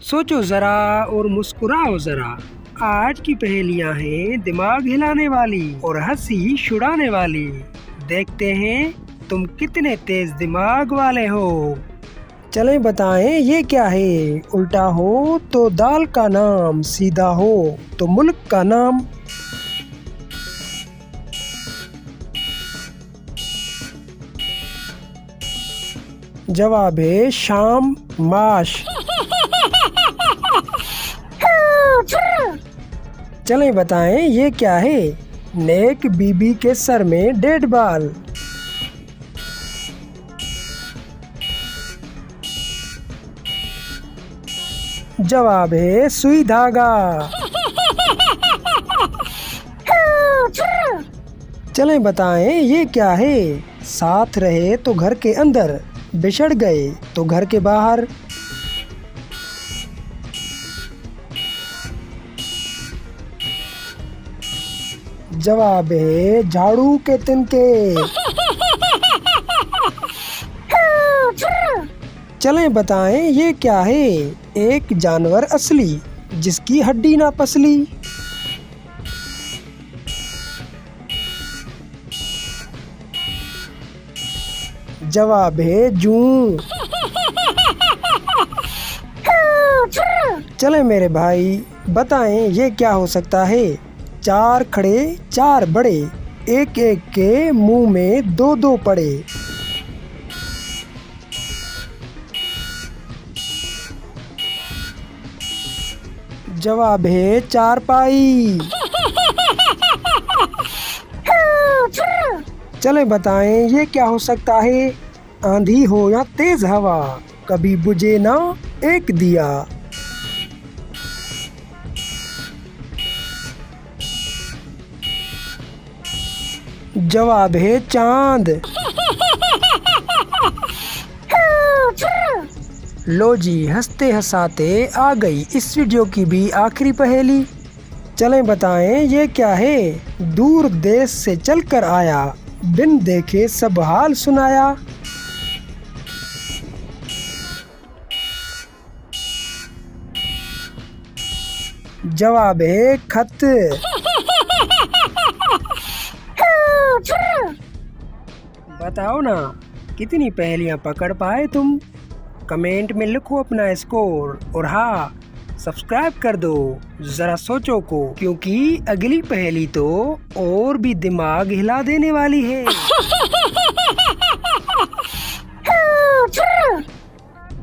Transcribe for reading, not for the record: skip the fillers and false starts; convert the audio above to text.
सोचो जरा और मुस्कुराओ जरा। आज की पहेलियां हैं दिमाग हिलाने वाली और हंसी छुड़ाने वाली। देखते हैं तुम कितने तेज दिमाग वाले हो। चलें बताएं ये क्या है। उल्टा हो तो दाल का नाम, सीधा हो तो मुल्क का नाम। जवाब है शाम माश। चलें बताएं ये क्या है। नेक बीबी के सर में 1.5 बाल। जवाब है सुई धागा। चलें बताएं ये क्या है। साथ रहे तो घर के अंदर, बिछड़ गए तो घर के बाहर। जवाब है झाड़ू के तिनके। चलें बताएं ये क्या है। एक जानवर असली जिसकी हड्डी ना पसली। जवाब है जूं। चले मेरे भाई बताएं ये क्या हो सकता है। 4 खड़े 4 बड़े, एक एक के मुंह में 2 पड़े। जवाब है चारपाई। चले बताएं ये क्या हो सकता है। आंधी हो या तेज हवा, कभी बुझे ना एक दिया। जवाब है चांद। लो जी, हंसते हंसाते आ गई इस वीडियो की भी आखिरी पहेली। चलें बताएं ये क्या है। दूर देश से चलकर आया, बिन देखे सब हाल सुनाया। जवाब है खत। बताओ ना कितनी पहेलियां पकड़ पाए तुम। कमेंट में लिखो अपना स्कोर और हाँ, सब्सक्राइब कर दो जरा सोचो को, क्योंकि अगली पहेली तो और भी दिमाग हिला देने वाली है।